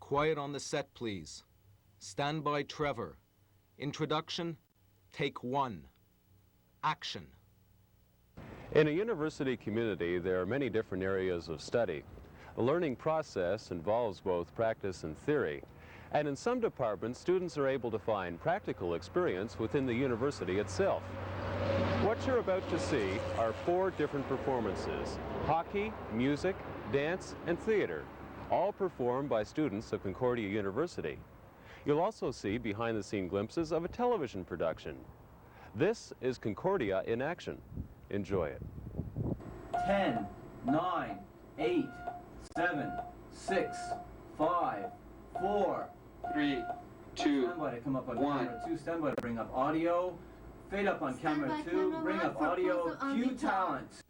Quiet on the set, please. Stand by, Trevor. Introduction, take 1. Action. In a university community, there are many different areas of study. The learning process involves both practice and theory. And in some departments, students are able to find practical experience within the university itself. What you're about to see are 4 different performances: hockey, music, dance, and theater, all performed by students of Concordia University. You'll also see behind-the-scene glimpses of a television production. This is Concordia in action. Enjoy it. 10, 9, 8, 7, 6, 5, 4, 3, 2, stand by to come up on 1. camera 2, stand by to bring up audio, fade up on camera 2, bring up audio, cue talent.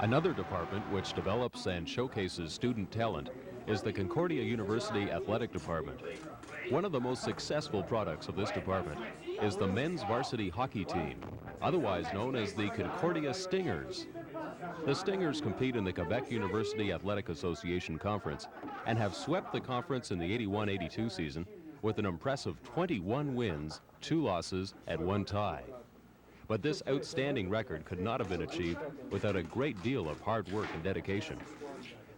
Another department which develops and showcases student talent is the Concordia University Athletic Department. One of the most successful products of this department is the men's varsity hockey team, otherwise known as the Concordia Stingers. The Stingers compete in the Quebec University Athletic Association Conference and have swept the conference in the 81-82 season with an impressive 21 wins, 2 losses, and 1 tie. But this outstanding record could not have been achieved without a great deal of hard work and dedication.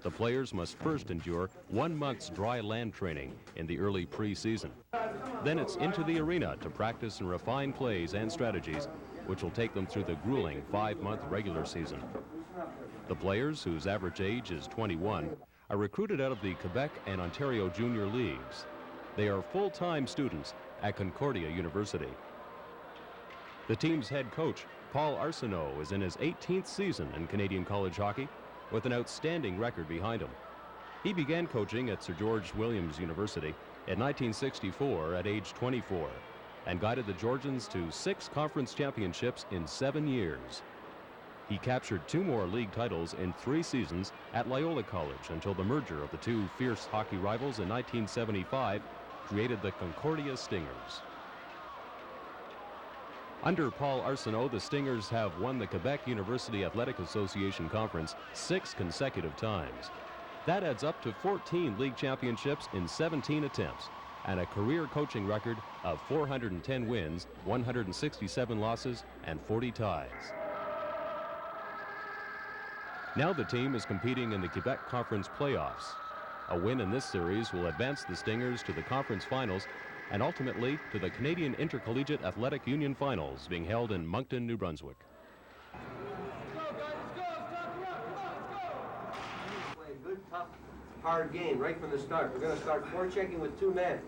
The players must first endure 1 month's dry land training in the early pre-season. Then it's into the arena to practice and refine plays and strategies, which will take them through the grueling 5-month regular season. The players, whose average age is 21, are recruited out of the Quebec and Ontario junior leagues. They are full-time students at Concordia University. The team's head coach, Paul Arsenault, is in his 18th season in Canadian college hockey with an outstanding record behind him. He began coaching at Sir George Williams University in 1964 at age 24 and guided the Georgians to 6 conference championships in 7 years. He captured 2 more league titles in 3 seasons at Loyola College until the merger of the 2 fierce hockey rivals in 1975 created the Concordia Stingers. Under Paul Arsenault, the Stingers have won the Quebec University Athletic Association Conference 6 consecutive times. That adds up to 14 league championships in 17 attempts and a career coaching record of 410 wins, 167 losses, and 40 ties. Now the team is competing in the Quebec Conference playoffs. A win in this series will advance the Stingers to the conference finals and ultimately to the Canadian Intercollegiate Athletic Union Finals being held in Moncton, New Brunswick. Play a good, tough, hard game right from the start. We're going to start forechecking with 2 men.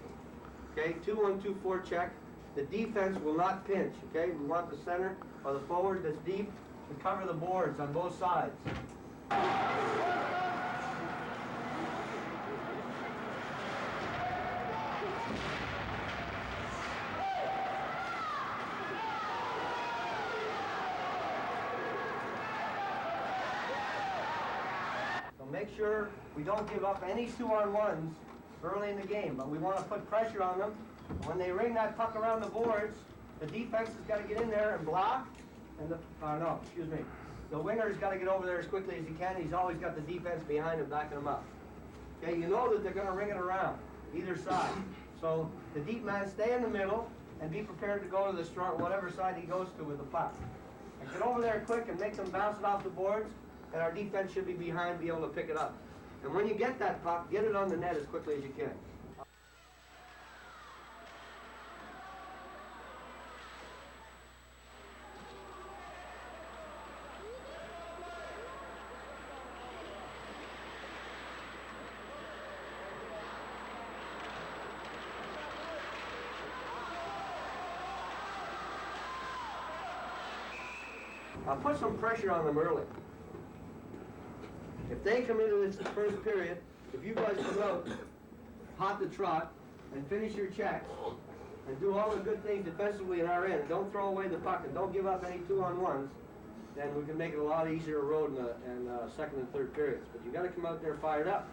Okay, 2-1-2 forecheck. The defense will not pinch. Okay, we want the center or the forward that's deep to cover the boards on both sides. Make sure we don't give up any 2-on-1s early in the game, but we want to put pressure on them. When they ring that puck around the boards, the defense has got to get in there and block, and the winger's got to get over there as quickly as he can. He's always got the defense behind him, backing him up. Okay, you know that they're going to ring it around, either side. So the deep man stay in the middle and be prepared to go to the strong, whatever side he goes to with the puck. And get over there quick and make them bounce it off the boards, and our defense should be behind, be able to pick it up. And when you get that puck, get it on the net as quickly as you can. I'll put some pressure on them early. If they come into this first period, if you guys come out hot to trot and finish your checks and do all the good things defensively in our end, don't throw away the puck and don't give up any 2-on-1s, then we can make it a lot easier road in second and third periods. But you got to come out there fired up.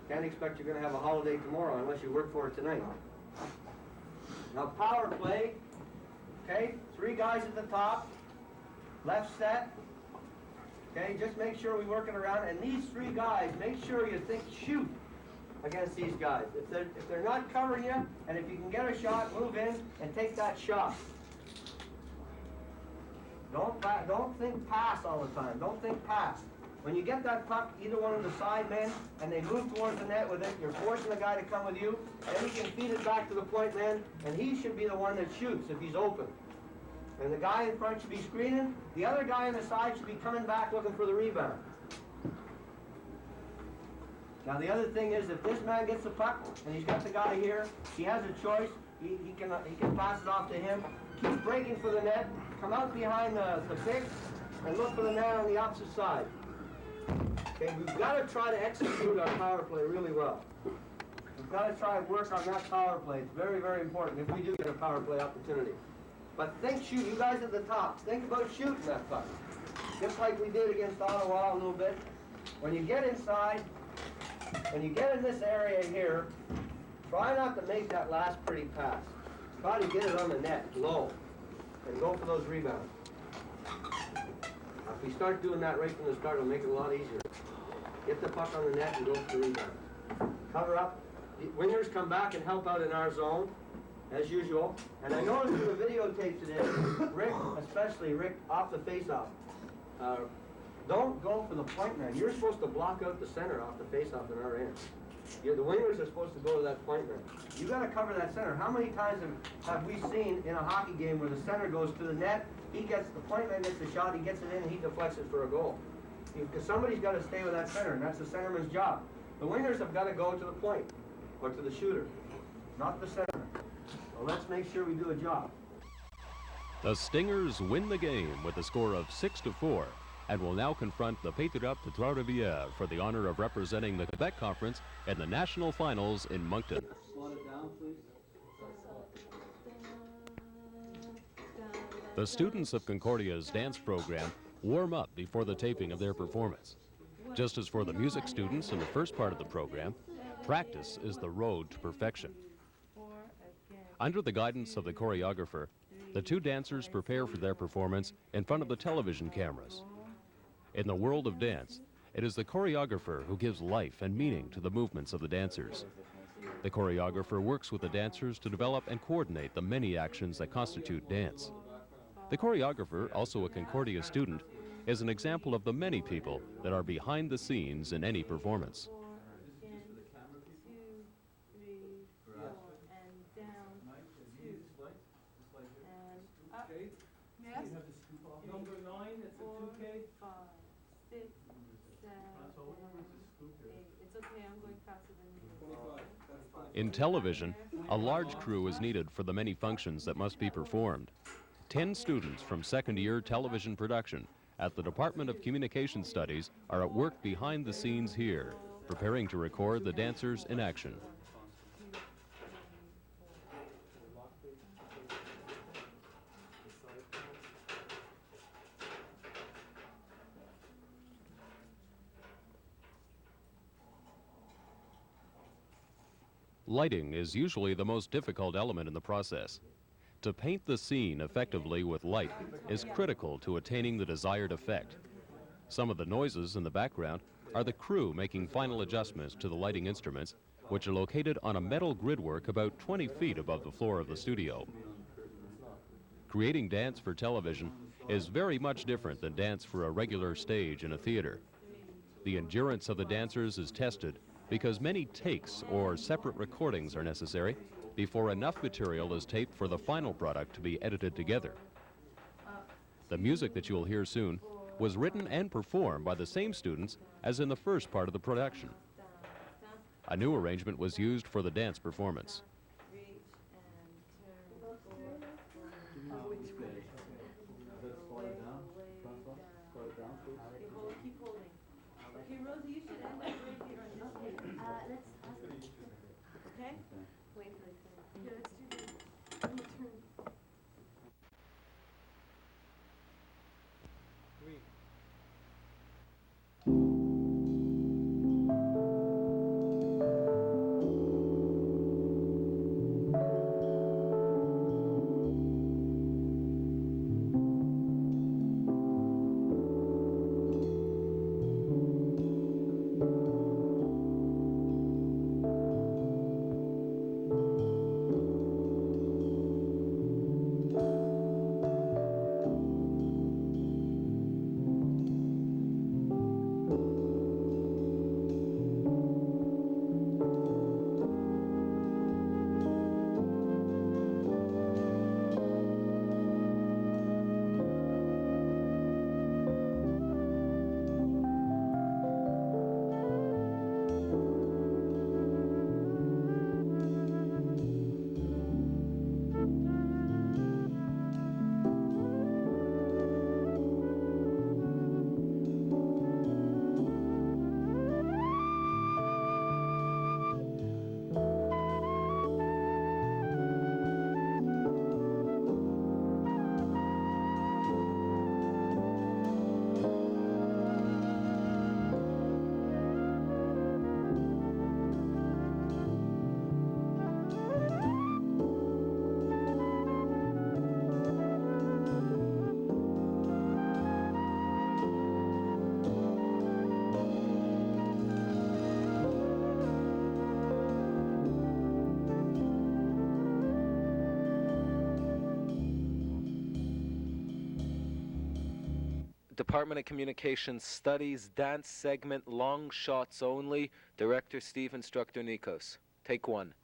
Can't expect you're going to have a holiday tomorrow unless you work for it tonight. Now power play, okay, 3 guys at the top, left set. Okay, just make sure we work it around, and these 3 guys, make sure you think shoot against these guys. If they're not covering you, and if you can get a shot, move in and take that shot. Don't think pass all the time. Don't think pass. When you get that puck, either one of the side men, and they move towards the net with it, you're forcing the guy to come with you, and he can feed it back to the point man, and he should be the one that shoots if he's open. And the guy in front should be screening. The other guy on the side should be coming back looking for the rebound. Now the other thing is, if this man gets the puck and he's got the guy here, he has a choice. He can pass it off to him. Keep breaking for the net. Come out behind the pick and look for the man on the opposite side. Okay, we've got to try to execute our power play really well. We've got to try and work on that power play. It's very, very important if we do get a power play opportunity. But think shoot, you guys at the top, think about shooting that puck. just like we did against Ottawa a little bit. When you get inside, when you get in this area here, try not to make that last pretty pass. Try to get it on the net, low, and go for those rebounds. Now, if we start doing that right from the start, it'll make it a lot easier. Get the puck on the net and go for the rebound. Cover up. The wingers come back and help out in our zone, as usual. And I noticed through the videotape today, Rick, especially Rick, off the face-off. Don't go for the point man. You're supposed to block out the center off the face-off in our end. The wingers are supposed to go to that point man. You got to cover that center. How many times have we seen in a hockey game where the center goes to the net, he gets the point man gets the shot, he gets it in, and he deflects it for a goal? Because somebody's got to stay with that center, and that's the centerman's job. The wingers have got to go to the point or to the shooter, not the centerman. So let's make sure we do a job. The Stingers win the game with a score of 6-4 and will now confront the Patriotes de Trois-Rivières for the honor of representing the Quebec Conference in the national finals in Moncton. Slow it down, please. The students of Concordia's dance program warm up before the taping of their performance. Just as for the music students in the first part of the program, practice is the road to perfection. Under the guidance of the choreographer, the two dancers prepare for their performance in front of the television cameras. In the world of dance, it is the choreographer who gives life and meaning to the movements of the dancers. The choreographer works with the dancers to develop and coordinate the many actions that constitute dance. The choreographer, also a Concordia student, is an example of the many people that are behind the scenes in any performance. Number 9, it's a 2K. 5, 6, 7, 8. It's okay, I'm going faster than you. 25. That's fine. In television, a large crew is needed for the many functions that must be performed. 10 students from second-year television production at the Department of Communication Studies are at work behind the scenes here, preparing to record the dancers in action. Lighting is usually the most difficult element in the process. To paint the scene effectively with light is critical to attaining the desired effect. Some of the noises in the background are the crew making final adjustments to the lighting instruments, which are located on a metal gridwork about 20 feet above the floor of the studio. Creating dance for television is very much different than dance for a regular stage in a theater. The endurance of the dancers is tested because many takes or separate recordings are necessary before enough material is taped for the final product to be edited together. The music that you will hear soon was written and performed by the same students as in the first part of the production. A new arrangement was used for the dance performance. Keep holding. Okay, Rosie, you should end up right here on this page. Let's ask them. Okay? Wait for it. Yeah, let's do this. Your turn. Department of Communications Studies, Dance Segment, Long Shots Only. Director Steve, Instructor Nikos. Take one.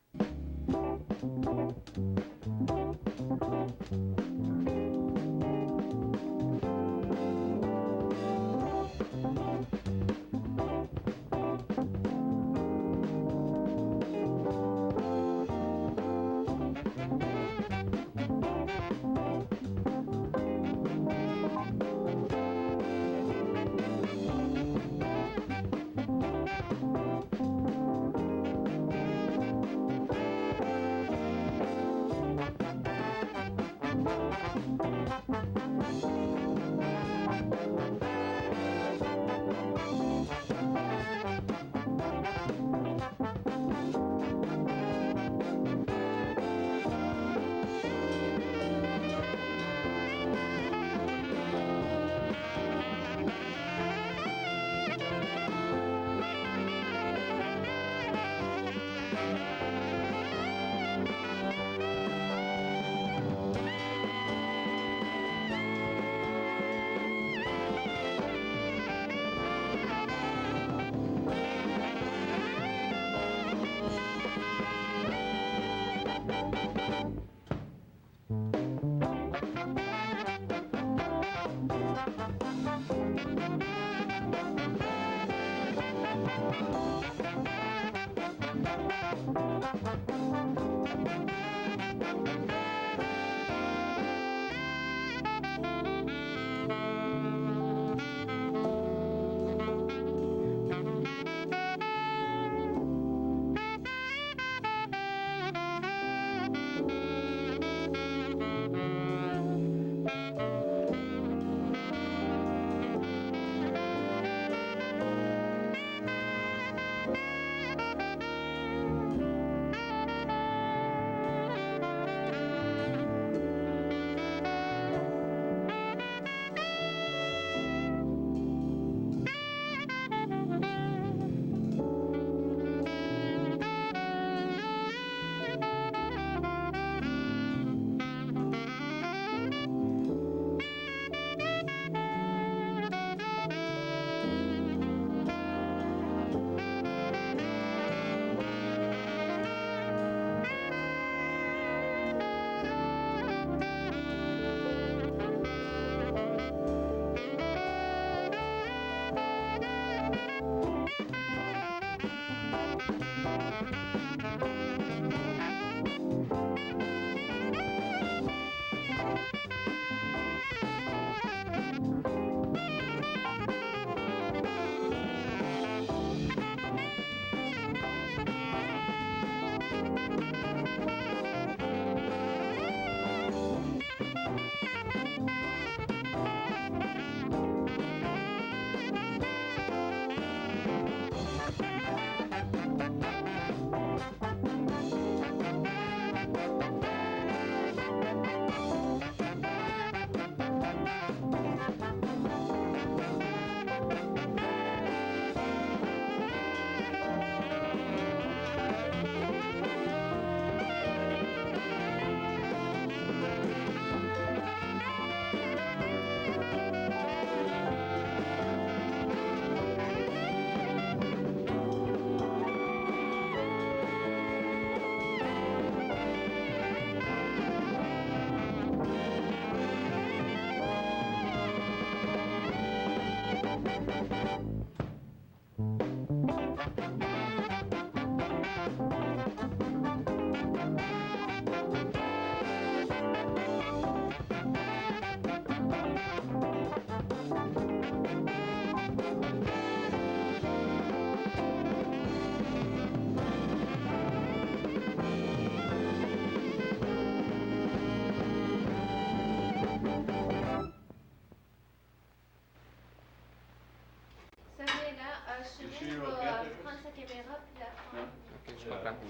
Je comprends.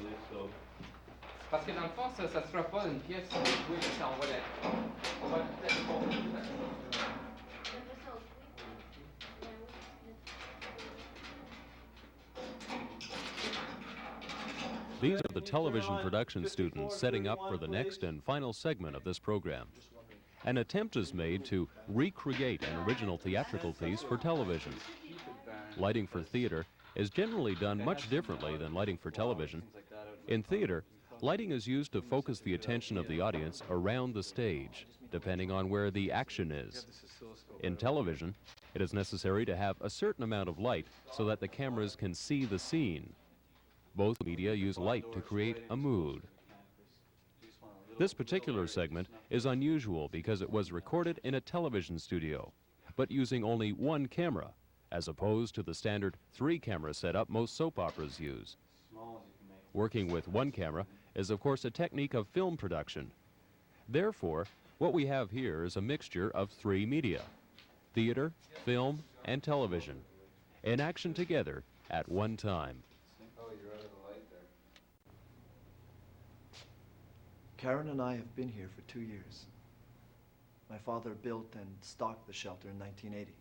Parce que dans le fond, ça ne sera pas une pièce qui va jouer si on va la... On va These are the television production students setting up for the next and final segment of this program. An attempt is made to recreate an original theatrical piece for television. Lighting for theater is generally done much differently than lighting for television. In theater, lighting is used to focus the attention of the audience around the stage, depending on where the action is. In television, it is necessary to have a certain amount of light so that the cameras can see the scene. Both media use light to create a mood. This particular segment is unusual because it was recorded in a television studio, but using only one camera, as opposed to the standard 3-camera setup most soap operas use. Working with one camera is, of course, a technique of film production. Therefore, what we have here is a mixture of 3 media: theater, film, and television, in action together at one time. Karen and I have been here for 2 years. My father built and stocked the shelter in 1980.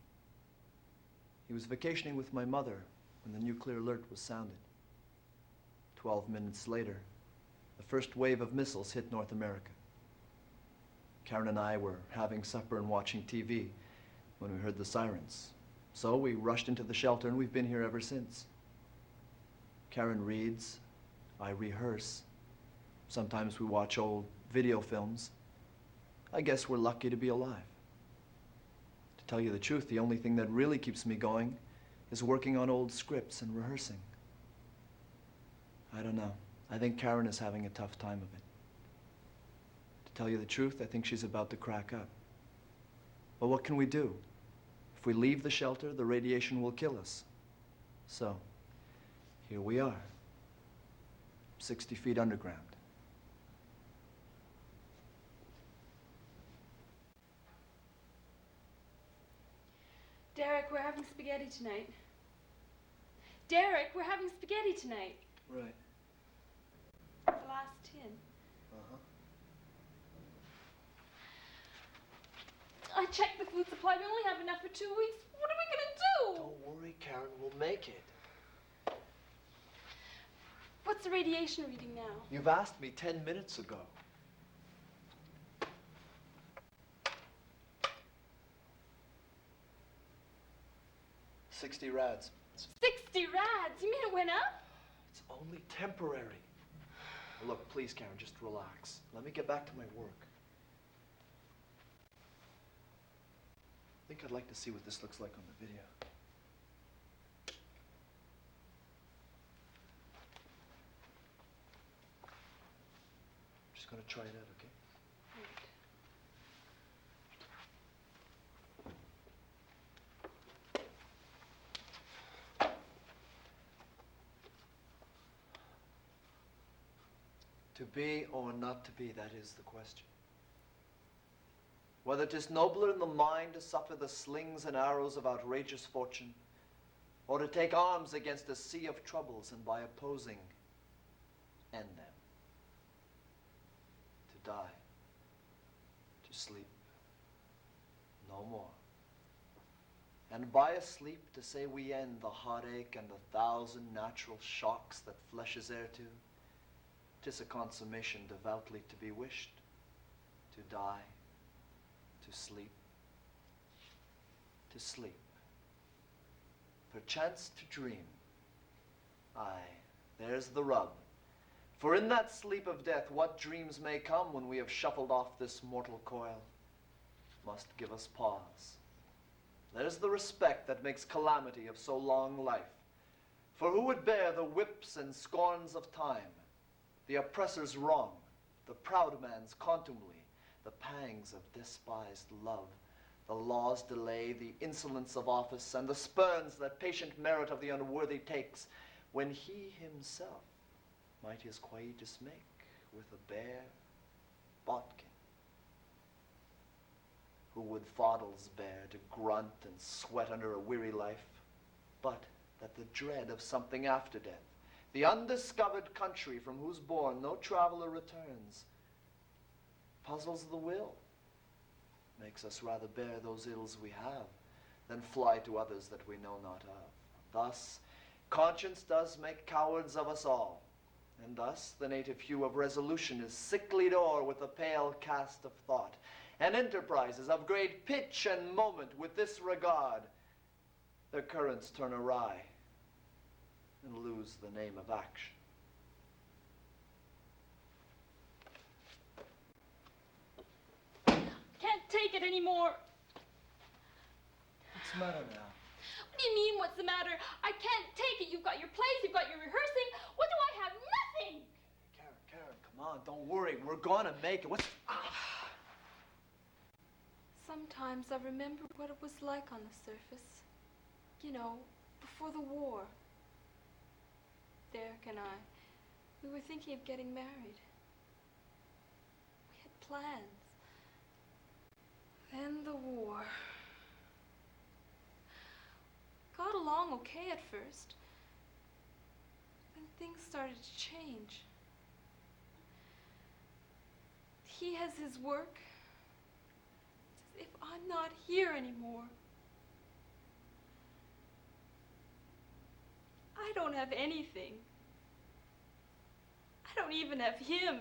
He was vacationing with my mother when the nuclear alert was sounded. 12 minutes later, the first wave of missiles hit North America. Karen and I were having supper and watching TV when we heard the sirens. So we rushed into the shelter and we've been here ever since. Karen reads, I rehearse. Sometimes we watch old video films. I guess we're lucky to be alive. To tell you the truth, the only thing that really keeps me going is working on old scripts and rehearsing. I don't know. I think Karen is having a tough time of it. To tell you the truth, I think she's about to crack up. But what can we do? If we leave the shelter, the radiation will kill us. So, here we are, 60 feet underground. Derek, we're having spaghetti tonight. Derek, we're having spaghetti tonight. Right. The last tin. I checked the food supply. We only have enough for 2 weeks. What are we gonna do? Don't worry, Karen, we'll make it. What's the radiation reading now? You've asked me 10 minutes ago. $60 rads. 60 rads? You mean it went up? It's only temporary. Look, please, Karen, just relax. Let me get back to my work. I think I'd like to see what this looks like on the video. I'm just going to try it out, okay? To be or not to be, that is the question. Whether 'tis nobler in the mind to suffer the slings and arrows of outrageous fortune, or to take arms against a sea of troubles and by opposing, end them. To die, to sleep, no more. And by a sleep to say we end the heartache and the 1,000 natural shocks that flesh is heir to, 'tis a consummation devoutly to be wished, to die, to sleep, to sleep, perchance to dream. Aye, there's the rub. For in that sleep of death, what dreams may come when we have shuffled off this mortal coil must give us pause. There's the respect that makes calamity of so long life. For who would bear the whips and scorns of time, the oppressor's wrong, the proud man's contumely, the pangs of despised love, the law's delay, the insolence of office, and the spurns that patient merit of the unworthy takes, when he himself might his quietus make with a bare bodkin? Who would fodels bear to grunt and sweat under a weary life, but that the dread of something after death, the undiscovered country from whose bourne no traveler returns, puzzles the will, makes us rather bear those ills we have than fly to others that we know not of. Thus, conscience does make cowards of us all, and thus the native hue of resolution is sicklied o'er with a pale cast of thought, and enterprises of great pitch and moment with this regard, their currents turn awry and lose the name of action. Can't take it anymore. What's the matter now? What do you mean, what's the matter? I can't take it. You've got your plays, you've got your rehearsing. What do I have? Nothing! Karen, come on, don't worry. We're gonna make it. Sometimes I remember what it was like on the surface. You know, before the war. Derek and I, we were thinking of getting married. We had plans. Then the war. Got along okay at first. Then things started to change. He has his work. It's as if I'm not here anymore. I don't have anything. I don't even have him.